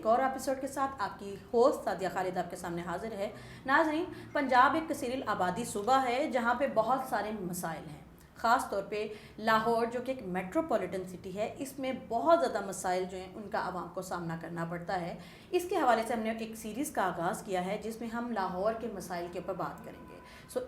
اور ایپیسوڈ کے ساتھ آپ کی ہوسٹ سعدیہ خالد آپ کے سامنے حاضر ہے۔ ناظرین، پنجاب ایک کثیر الآبادی صوبہ ہے جہاں پہ بہت سارے مسائل ہیں، خاص طور پہ لاہور جو کہ ایک میٹروپولیٹن سٹی ہے، اس میں بہت زیادہ مسائل جو ہیں ان کا عوام کو سامنا کرنا پڑتا ہے۔ اس کے حوالے سے ہم نے ایک سیریز کا آغاز کیا ہے جس میں ہم لاہور کے مسائل کے اوپر بات کریں گے۔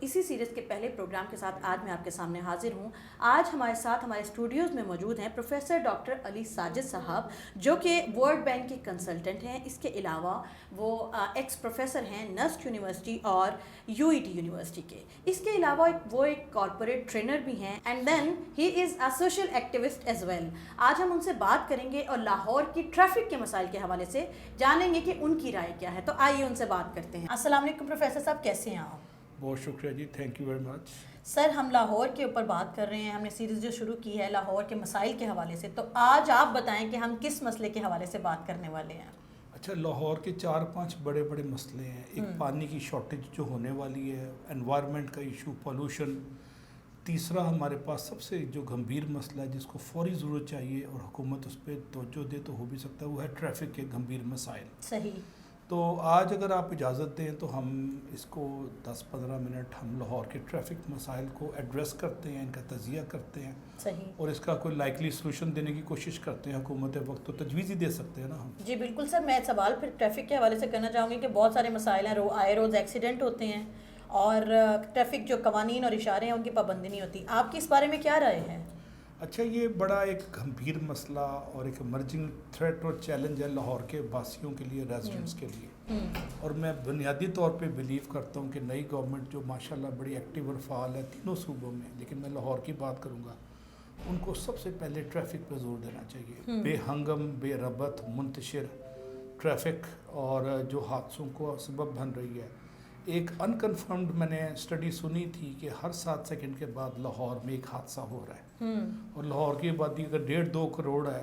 اسی سیریز کے پہلے پروگرام کے ساتھ آج میں آپ کے سامنے حاضر ہوں۔ آج ہمارے ساتھ ہمارے اسٹوڈیوز میں موجود ہیں پروفیسر ڈاکٹر علی ساجد صاحب، جو کہ ورلڈ بینک کے کنسلٹنٹ ہیں۔ اس کے علاوہ وہ ایکس پروفیسر ہیں نسک یونیورسٹی اور UET یونیورسٹی کے۔ اس کے علاوہ وہ ایک کارپوریٹ ٹرینر بھی ہیں، and then he is a social activist as well. آج ہم ان سے بات کریں گے اور لاہور کی ٹریفک کے مسائل کے حوالے سے جانیں گے کہ ان کی رائے کیا ہے۔ تو آئیے ان سے بات کرتے ہیں۔ السلام علیکم پروفیسر صاحب، کیسے ہیں آپ؟ بہت شکریہ جی، تھینک یو ویری مچ۔ سر، ہم لاہور کے اوپر بات کر رہے ہیں، ہم نے سیریز جو شروع کی ہے لاہور کے مسائل کے حوالے سے، تو آج آپ بتائیں کہ ہم کس مسئلے کے حوالے سے بات کرنے والے ہیں؟ اچھا، لاہور کے 4-5 بڑے بڑے مسئلے ہیں۔ ایک پانی کی شارٹیج جو ہونے والی ہے، انوائرمنٹ کا ایشو، پولوشن۔ تیسرا ہمارے پاس سب سے جو گمبھیر مسئلہ ہے جس کو فوری ضرورت چاہیے اور حکومت اس پہ توجہ دے تو ہو بھی سکتا ہے، وہ ہے ٹریفک کے گمبھیر مسائل۔ صحیح۔ تو آج اگر آپ اجازت دیں تو ہم اس کو 10-15 منٹ ہم لاہور کے ٹریفک مسائل کو ایڈریس کرتے ہیں، ان کا تجزیہ کرتے ہیں۔ صحیح۔ اور اس کا کوئی لائکلی سلوشن دینے کی کوشش کرتے ہیں۔ حکومت وقت تو تجویز ہی دے سکتے ہیں نا ہم۔ جی بالکل سر، میں سوال پھر ٹریفک کے حوالے سے کرنا چاہوں گی کہ بہت سارے مسائل ہیں، آئے روز ایکسیڈنٹ ہوتے ہیں اور ٹریفک جو قوانین اور اشارے ہیں ان کی پابندی نہیں ہوتی۔ آپ کی اس بارے میں کیا رائے ہے؟ اچھا، یہ بڑا ایک گمبھیر مسئلہ اور ایک ایمرجنگ تھریٹ اور چیلنج ہے لاہور کے باسیوں کے لیے، ریزیڈنٹس کے لیے۔ اور میں بنیادی طور پہ بلیو کرتا ہوں کہ نئی گورنمنٹ جو ماشاءاللہ بڑی ایکٹیو اور فعال ہے تینوں صوبوں میں، لیکن میں لاہور کی بات کروں گا، ان کو سب سے پہلے ٹریفک پہ زور دینا چاہیے۔ بے ہنگم، بے ربط، منتشر ٹریفک اور جو حادثوں کو سبب بن رہی ہے۔ ایک انکنفرمڈ میں نے اسٹڈی سنی تھی کہ ہر 7 سیکنڈ کے بعد لاہور میں ایک حادثہ ہو رہا ہے، اور لاہور کی آبادی اگر 1.5-2 کروڑ ہے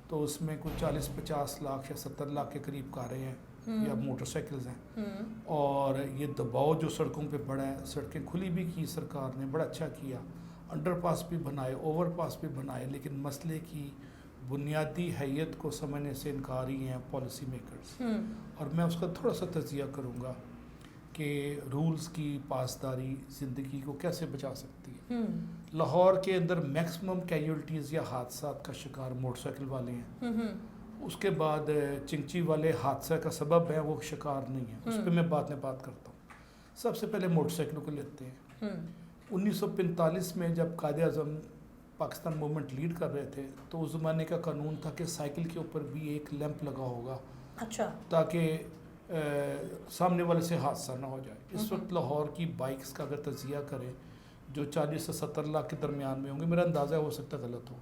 تو اس میں کچھ 40-50 لاکھ یا 70 لاکھ کے قریب کاریں ہیں یا موٹر سائیکلز ہیں۔ اور یہ دباؤ جو سڑکوں پہ بڑا ہے، سڑکیں کھلی بھی کی سرکار نے، بڑا اچھا کیا، انڈر پاس بھی بنائے، اوور پاس بھی بنائے، لیکن مسئلے کی بنیادی حیت کو سمجھنے سے انکاری ہیں پالیسی میکرز۔ اور میں اس کا تھوڑا سا تجزیہ کروں گا کہ رولز کی پاسداری زندگی کو کیسے بچا سکتی ہے۔ لاہور کے اندر میکسیمم کیجولٹیز یا حادثات کا شکار موٹر سائیکل والے ہیں۔ اس کے بعد چنچی والے حادثہ کا سبب ہے، وہ شکار نہیں ہے، اس پہ میں بات کرتا ہوں۔ سب سے پہلے موٹر سائیکلوں کو لیتے ہیں۔ 1945 میں جب قائد اعظم پاکستان موومنٹ لیڈ کر رہے تھے تو اس زمانے کا قانون تھا کہ سائیکل کے اوپر بھی ایک لیمپ لگا ہوگا، اچھا، تاکہ سامنے والے سے حادثہ نہ ہو جائے۔ اس وقت لاہور کی بائکس کا اگر تجزیہ کریں جو 40 سے 70 لاکھ کے درمیان میں ہوں گے، میرا اندازہ ہو سکتا ہے غلط ہو،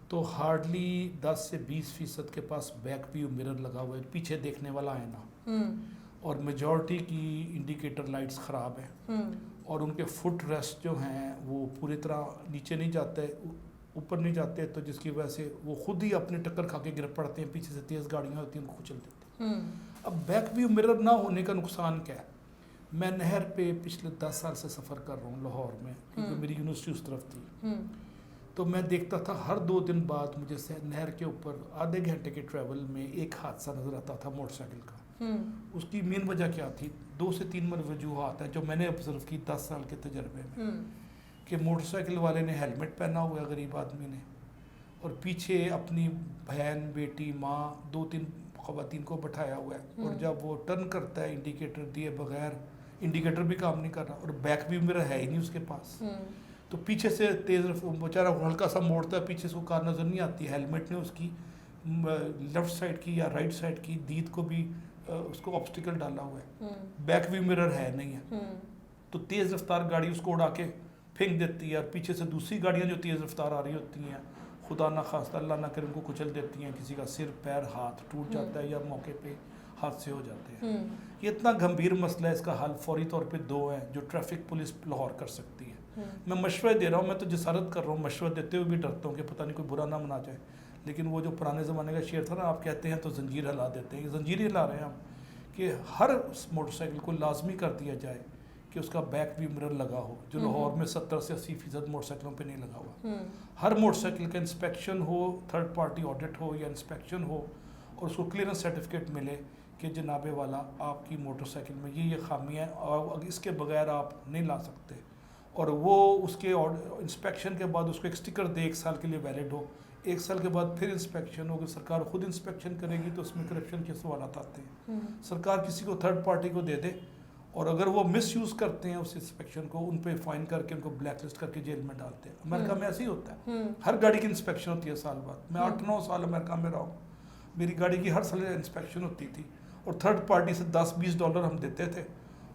تو ہارڈلی 10 سے 20% کے پاس بیک ویو مرر لگا ہوا ہے، پیچھے دیکھنے والا آئینہ، اور میجورٹی کی انڈیکیٹر لائٹس خراب ہیں، اور ان کے فٹ ریسٹ جو ہیں وہ پوری طرح نیچے نہیں جاتے، اوپر نہیں جاتے، تو جس کی وجہ سے وہ خود ہی اپنے ٹکر کھا کے گر پڑتے ہیں، پیچھے سے تیز گاڑیاں ہوتی ہیں ان کو کچل دیتے ہیں۔ اب بیک ویو مرر نہ ہونے کا نقصان کیا ہے؟ میں نہر پہ پچھلے 10 سال سے سفر کر رہا ہوں لاہور میں، کیونکہ میری یونیورسٹی اس طرف تھی، تو میں دیکھتا تھا ہر 2 دن بعد مجھے نہر کے اوپر آدھے گھنٹے کے ٹریول میں ایک حادثہ نظر آتا تھا موٹر سائیکل کا۔ اس کی مین وجہ کیا تھی؟ 2 سے 3 وجوہات ہیں جو میں نے آبزرو کی 10 سال کے تجربے میں، کہ موٹر سائیکل والے نے ہیلمٹ پہنا ہوا ہے غریب آدمی نے، اور پیچھے اپنی بہن، بیٹی، ماں، 2-3 خواتین کو بٹھایا ہوا ہے، اور جب وہ ٹرن کرتا ہے انڈیکیٹر دیے بغیر، انڈیکیٹر بھی کام نہیں کر رہا، اور بیک ویو مرر ہے ہی نہیں اس کے پاس، تو پیچھے سے تیز بیچارہ ہلکا سا موڑتا ہے، پیچھے سے وہ کار نظر نہیں آتی، ہیلمٹ نے اس کی لیفٹ سائڈ کی یا رائٹ سائڈ کی دید کو بھی اس کو آبسٹیکل ڈالا ہوا ہے، بیک ویو مرر ہے نہیں ہے، تو تیز رفتار گاڑی اس کو اڑا کے پھینک دیتی ہے، اور پیچھے سے دوسری گاڑیاں جو تیز رفتار آ رہی ہوتی ہیں خدا نہ خواستہ اللہ نہ کرے ان کو کچل دیتی ہیں، کسی کا سر، پیر، ہاتھ ٹوٹ جاتا ہے یا موقع پہ حادثے ہو جاتے ہیں۔ یہ اتنا گمبھیر مسئلہ ہے، اس کا حل فوری طور پہ 2 ہیں جو ٹریفک پولیس لاہور کر سکتی ہے۔ میں مشورے دے رہا ہوں، میں تو جسارت کر رہا ہوں، مشورہ دیتے ہوئے بھی ڈرتا ہوں کہ پتہ نہیں کوئی برا نہ منا جائے، لیکن وہ جو پرانے زمانے کا شعر تھا نا، آپ کہتے ہیں تو زنجیر ہلا دیتے ہیں، یہ زنجیر ہی ہلا رہے ہیں ہم، کہ ہر موٹر سائیکل کو لازمی کر دیا جائے کہ اس کا بیک ویو مرر لگا ہو، جو لاہور میں 70 سے 80% موٹر سائیکلوں پہ نہیں لگا ہوا۔ ہر موٹر سائیکل کا انسپیکشن ہو، تھرڈ پارٹی آڈٹ ہو یا انسپیکشن ہو، اور اس کو کلیئرنس سرٹیفکیٹ ملے کہ جناب والا آپ کی موٹر سائیکل میں یہ خامیاں ہیں اور اس کے بغیر آپ نہیں لا سکتے، اور وہ اس کے انسپیکشن کے بعد اس کو ایک سٹکر دے 1 سال کے لیے ویلڈ ہو، 1 سال کے بعد پھر انسپیکشن ہو. اگر سرکار خود انسپیکشن کرے گی تو اس میں کرپشن کے سوالات آتے ہیں. سرکار کسی کو تھرڈ پارٹی کو دے دے اور اگر وہ مس یوز کرتے ہیں اس انسپیکشن کو، ان پہ فائن کر کے ان کو بلیک لسٹ کر کے جیل میں ڈالتے ہیں. امریکہ میں ایسے ہی ہوتا ہے، ہر گاڑی کی انسپیکشن ہوتی ہے سال بعد. میں 8-9 سال امریکہ میں رہا ہوں، میری گاڑی کی ہر سال انسپیکشن ہوتی تھی اور تھرڈ پارٹی سے $10-20 ہم دیتے تھے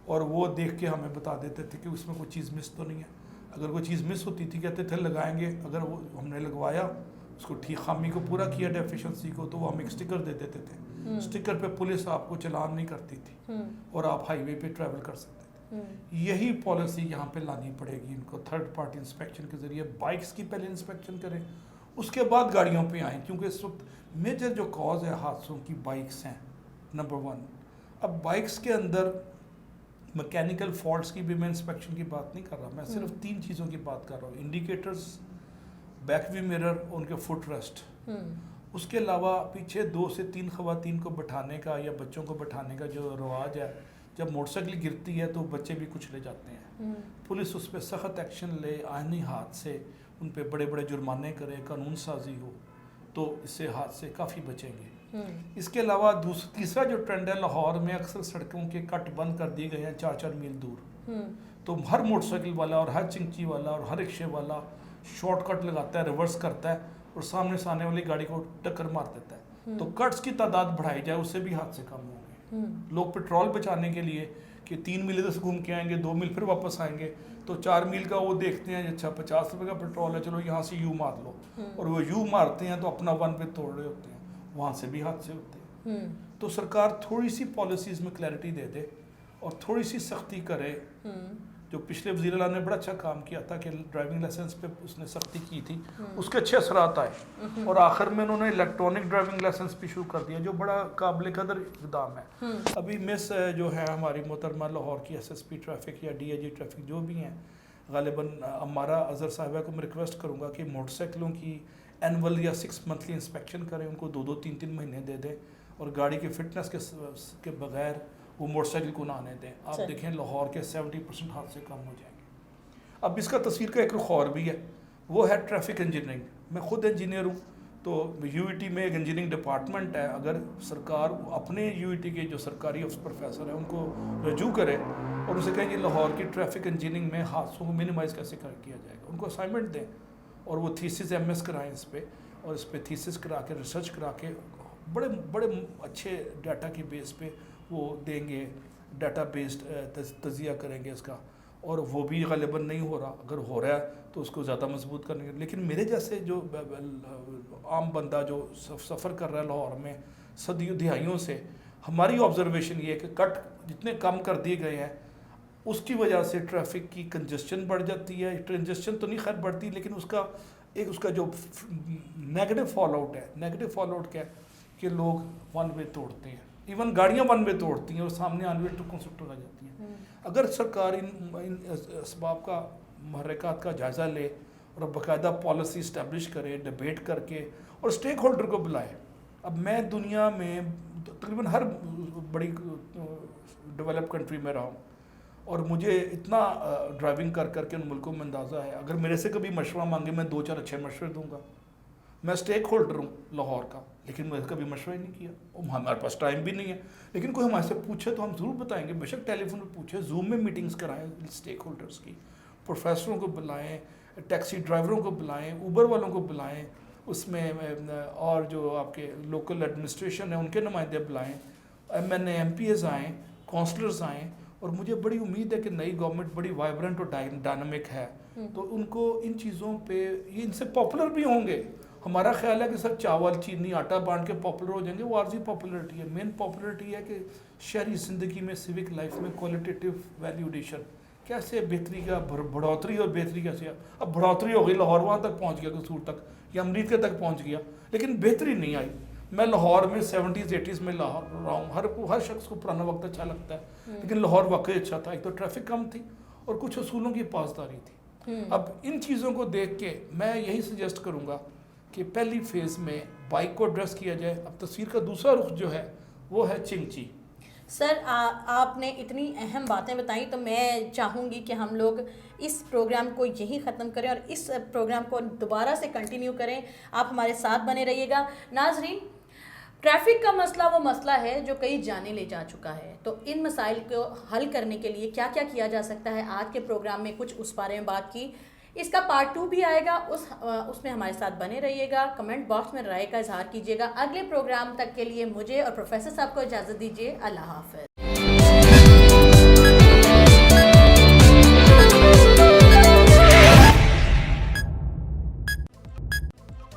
اور وہ دیکھ کے ہمیں بتا دیتے تھے کہ اس میں کوئی چیز مس تو نہیں ہے. اگر کوئی چیز مس ہوتی تھی کہتے تھے لگائیں گے، اگر وہ ہم نے لگوایا اس کو ٹھیک خامی کو پورا کیا ڈیفیشنسی کو تو وہ ہم ایک سٹکر دے دیتے تھے. سٹکر پہ پولیس آپ کو چلان نہیں کرتی تھی اور آپ ہائی وے پہ ٹریول کر سکتے تھے. یہی پالیسی یہاں پہ لانی پڑے گی ان کو، تھرڈ پارٹی انسپیکشن کے ذریعے بائکس کی پہلے انسپیکشن کریں اس کے بعد گاڑیوں پہ آئیں، کیونکہ اس وقت میجر جو کاز ہے حادثوں کی بائکس ہیں نمبر 1. اب بائکس کے اندر میکینیکل فالٹس کی بھی میں انسپیکشن کی بات نہیں کر رہا، میں صرف 3 چیزوں کی بات کر رہا ہوں: انڈیکیٹرز، بیک وی مرر، ان کے فٹ ریسٹ. اس کے علاوہ پیچھے 2 سے 3 خواتین کو بٹھانے کا یا بچوں کو بٹھانے کا جو رواج ہے، جب موٹر سائیکل گرتی ہے تو بچے بھی کچھ لے جاتے ہیں. پولیس اس پہ سخت ایکشن لے، آئینی ہاتھ سے ان پہ بڑے بڑے جرمانے کرے، قانون سازی ہو تو اس سے ہاتھ سے کافی بچیں گے. اس کے علاوہ تیسرا جو ٹرینڈ ہے، لاہور میں اکثر سڑکوں کے کٹ بند کر دیے گئے ہیں 4-4 میل دور. تو ہر موٹر سائیکل والا اور ہر چنچی والا اور ہر رکشے والا شارٹ کٹ لگاتا ہے، ریورس کرتا ہے اور سامنے سے آنے والی گاڑی کو ٹکر مار دیتا ہے. تو کٹس کی تعداد بڑھائی جائے، اس سے بھی حادثے کم ہوں گے. لوگ پیٹرول بچانے کے لیے کہ 3 میل ادھر سے گھوم کے آئیں گے، 2 میل پھر واپس آئیں گے، تو 4 میل کا وہ دیکھتے ہیں اچھا $50 کا پیٹرول ہے، چلو یہاں سے یو مار لو، اور وہ یو مارتے ہیں تو اپنا 1 پہ توڑ رہے ہوتے ہیں، وہاں سے بھی حادثے ہوتے ہیں. تو سرکار تھوڑی سی پالیسیز میں کلیئرٹی دے دے اور تھوڑی سی سختی کرے. جو پچھلے وزیر اعلیٰ نے بڑا اچھا کام کیا تھا کہ ڈرائیونگ لائسنس پہ اس نے سختی کی تھی، اس کے اچھے اثرات آئے، اور آخر میں انہوں نے الیکٹرانک ڈرائیونگ لائسنس بھی شروع کر دیا جو بڑا قابل قدر اقدام ہے. ابھی مس جو ہے ہماری محترمہ لاہور کی SSP ٹریفک یا DIG ٹریفک جو بھی ہیں، غالباً امارا اظہر صاحبہ کو میں ریکویسٹ کروں گا کہ موٹر سائیکلوں کی اینول یا 6 منتھلی انسپیکشن کریں، ان کو 2-2 3-3 مہینے دے دیں اور گاڑی کی فٹنس کے بغیر وہ موٹر سائیکل کو نہ آنے دیں. آپ دیکھیں لاہور کے 70% حادثے کم ہو جائیں گے. اب اس کا تصویر کا ایک رخ اور بھی ہے، وہ ہے ٹریفک انجینئرنگ. میں خود انجینئر ہوں، تو UET میں ایک انجینئرنگ ڈپارٹمنٹ ہے. اگر سرکار اپنے UET کے جو سرکاری پروفیسر ہیں ان کو رجوع کرے اور ان سے کہیں کہ لاہور کی ٹریفک انجینئرنگ میں حادثوں کو منیمائز کیسے کیا جائے گا، ان کو اسائنمنٹ دیں اور وہ تھیسس MS کرائیں اس پہ، اور اس پہ تھیسس کرا کے ریسرچ کرا کے بڑے بڑے اچھے ڈیٹا کی بیس پہ وہ دیں گے، ڈیٹا بیسڈ تجزیہ کریں گے اس کا. اور وہ بھی غالباً نہیں ہو رہا، اگر ہو رہا ہے تو اس کو زیادہ مضبوط کرنے کے. لیکن میرے جیسے جو عام بندہ جو سفر کر رہا ہے لاہور میں صدیوں دہائیوں سے، ہماری آبزرویشن یہ ہے کہ کٹ جتنے کم کر دیے گئے ہیں اس کی وجہ سے ٹریفک کی کنجسشن بڑھ جاتی ہے. کنجسشن تو نہیں خیر بڑھتی، لیکن اس کا جو نیگیٹو فال آؤٹ ہے، نیگیٹو فال آؤٹ کیا ہے کہ لوگ 1 وے توڑتے ہیں، ایون گاڑیاں 1 وے توڑتی ہیں اور سامنے آن وے ٹو آ جاتی ہیں. اگر سرکار ان اسباب کا محرکات کا جائزہ لے اور باقاعدہ پالیسی اسٹیبلش کرے، ڈبیٹ کر کے اور اسٹیک ہولڈر کو بلائے. اب میں دنیا میں تقریباً ہر بڑی ڈیولپ کنٹری میں رہا ہوں اور مجھے اتنا ڈرائیونگ کر کے ان ملکوں میں اندازہ ہے، اگر میرے سے کبھی مشورہ مانگے میں 2-4 اچھے مشورے دوں گا. میں اسٹیک ہولڈر ہوں لاہور کا، لیکن میں کبھی مشورہ ہی نہیں کیا، ہمارے پاس ٹائم بھی نہیں ہے. لیکن کوئی ہمارے سے پوچھے تو ہم ضرور بتائیں گے، بے شک ٹیلی فون پہ پوچھیں، زوم میں میٹنگز کرائیں اسٹیک ہولڈرز کی، پروفیسروں کو بلائیں، ٹیکسی ڈرائیوروں کو بلائیں، اوبر والوں کو بلائیں، اس میں اور جو آپ کے لوکل ایڈمنسٹریشن ہیں ان کے نمائندے بلائیں، MNA MPs آئیں، کونسلرز آئیں. اور مجھے بڑی امید ہے کہ نئی گورنمنٹ بڑی وائبرنٹ اور ڈائنامک ہے، تو ان کو ان چیزوں پہ یہ ان سے پاپولر بھی ہوں گے. ہمارا خیال ہے کہ سر چاول چینی آٹا بانٹ کے پاپولر ہو جائیں گے، وہ عارضی پاپولرٹی ہے. مین پاپولرٹی ہے کہ شہری زندگی میں سیوک لائف میں کوالٹیٹیو ویلیو ایڈیشن کیسے بہتری کا بڑھوتری اور بہتری کیسے. اب بڑھوتری ہو گئی، لاہور وہاں تک پہنچ گیا، قصور تک یا امریت کے تک پہنچ گیا، لیکن بہتری نہیں آئی. میں لاہور میں 70s 80s میں رہا ہوں، ہر شخص کو پرانا وقت اچھا لگتا ہے، لیکن لاہور واقعی اچھا تھا. ایک تو ٹریفک کم تھی اور کچھ اصولوں کی پاسداری تھی. اب ان چیزوں کو دیکھ کے میں یہی سجیسٹ کروں گا کہ پہلی فیز میں بائک کو ایڈریس کیا جائے. اب تصویر کا دوسرا رخ جو ہے وہ ہے چنگچی. سر آپ نے اتنی اہم باتیں بتائیں تو میں چاہوں گی کہ ہم لوگ اس پروگرام کو یہیں ختم کریں اور اس پروگرام کو دوبارہ سے کنٹینیو کریں. آپ ہمارے ساتھ بنے رہیے گا. ناظرین، ٹریفک کا مسئلہ وہ مسئلہ ہے جو کئی جانیں لے جا چکا ہے. تو ان مسائل کو حل کرنے کے لیے کیا کیا کیا جا سکتا ہے، آج کے پروگرام میں کچھ اس بارے میں بات کی. اس کا پارٹ 2 بھی آئے گا، اس میں ہمارے ساتھ بنے رہیے گا. کمنٹ باکس میں رائے کا اظہار کیجیے گا. اگلے پروگرام تک کے لیے مجھے اور پروفیسر صاحب کو اجازت دیجیے. اللہ حافظ.